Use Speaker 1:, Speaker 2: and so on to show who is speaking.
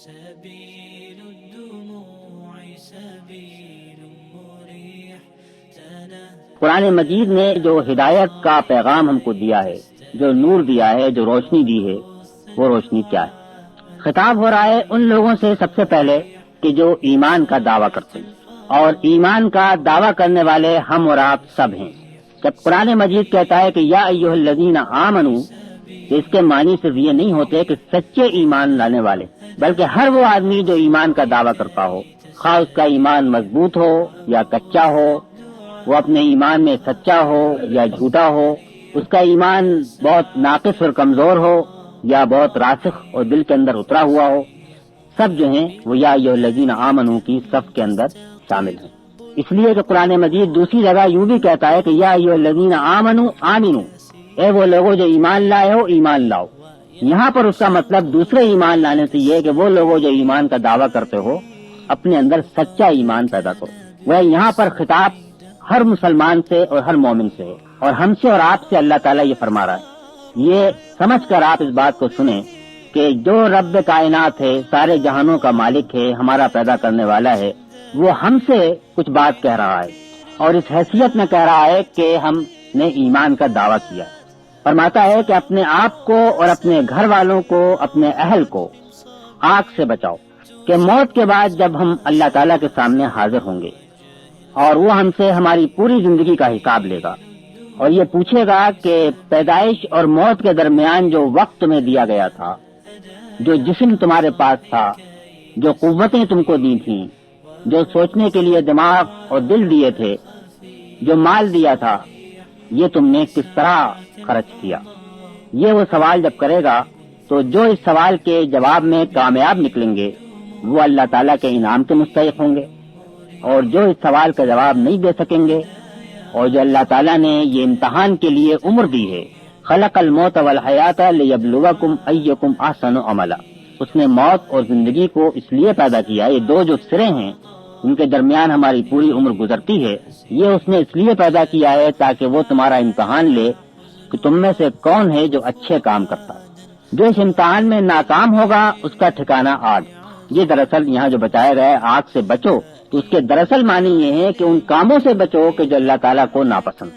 Speaker 1: سبيل الدموع سبيل مريح
Speaker 2: قرآن مجید نے جو ہدایت کا پیغام ہم کو دیا ہے، جو نور دیا ہے، جو روشنی دی ہے، وہ روشنی کیا ہے؟ خطاب ہو رہا ہے ان لوگوں سے سب سے پہلے کہ جو ایمان کا دعویٰ کرتے ہیں، اور ایمان کا دعویٰ کرنے والے ہم اور آپ سب ہیں۔ جب قرآن مجید کہتا ہے کہ یا ایھا الذین آمنو، تو اس کے معنی صرف یہ نہیں ہوتے کہ سچے ایمان لانے والے، بلکہ ہر وہ آدمی جو ایمان کا دعویٰ کرتا ہو، خواہ اس کا ایمان مضبوط ہو یا کچا ہو، وہ اپنے ایمان میں سچا ہو یا جھوٹا ہو، اس کا ایمان بہت ناقص اور کمزور ہو یا بہت راسخ اور دل کے اندر اترا ہوا ہو، سب جو ہیں وہ یا ایھا الذین آمنو کی صف کے اندر شامل ہیں۔ اس لیے کہ قرآن مجید دوسری جگہ یوں بھی کہتا ہے کہ یا ایھا الذین آمنو آمنو، اے وہ لوگوں جو ایمان لائے ہو ایمان لاؤ۔ یہاں پر اس کا مطلب دوسرے ایمان لانے سے یہ ہے کہ وہ لوگوں جو ایمان کا دعویٰ کرتے ہو اپنے اندر سچا ایمان پیدا کرو۔ وہ یہاں پر خطاب ہر مسلمان سے اور ہر مومن سے ہے، اور ہم سے اور آپ سے اللہ تعالیٰ یہ فرما رہا ہے۔ یہ سمجھ کر آپ اس بات کو سنیں کہ جو رب کائنات ہے، سارے جہانوں کا مالک ہے، ہمارا پیدا کرنے والا ہے، وہ ہم سے کچھ بات کہہ رہا ہے، اور اس حیثیت میں کہہ رہا ہے کہ ہم نے ایمان کا دعویٰ کیا۔ فرماتا ہے کہ اپنے آپ کو اور اپنے گھر والوں کو، اپنے اہل کو آگ سے بچاؤ، کہ موت کے بعد جب ہم اللہ تعالیٰ کے سامنے حاضر ہوں گے اور وہ ہم سے ہماری پوری زندگی کا حساب لے گا، اور یہ پوچھے گا کہ پیدائش اور موت کے درمیان جو وقت تمہیں دیا گیا تھا، جو جسم تمہارے پاس تھا، جو قوتیں تم کو دی تھیں، جو سوچنے کے لیے دماغ اور دل دیے تھے، جو مال دیا تھا، یہ تم نے کس طرح خرچ کیا؟ یہ وہ سوال جب کرے گا تو جو اس سوال کے جواب میں کامیاب نکلیں گے وہ اللہ تعالیٰ کے انعام کے مستحق ہوں گے، اور جو اس سوال کا جواب نہیں دے سکیں گے، اور جو اللہ تعالیٰ نے یہ امتحان کے لیے عمر دی ہے، خلق الموت والحیات لیبلوکم ایکم احسن عملا، اس نے موت اور زندگی کو اس لیے پیدا کیا، یہ دو جو سرے ہیں ان کے درمیان ہماری پوری عمر گزرتی ہے، یہ اس نے اس لیے پیدا کیا ہے تاکہ وہ تمہارا امتحان لے کہ تم میں سے کون ہے جو اچھے کام کرتا ہے۔ جو اس امتحان میں ناکام ہوگا اس کا ٹھکانہ آگ۔ یہ دراصل یہاں جو بتایا گیا ہے آگ سے بچو، تو اس کے دراصل معنی یہ ہے کہ ان کاموں سے بچو کہ جو اللہ تعالیٰ کو ناپسند۔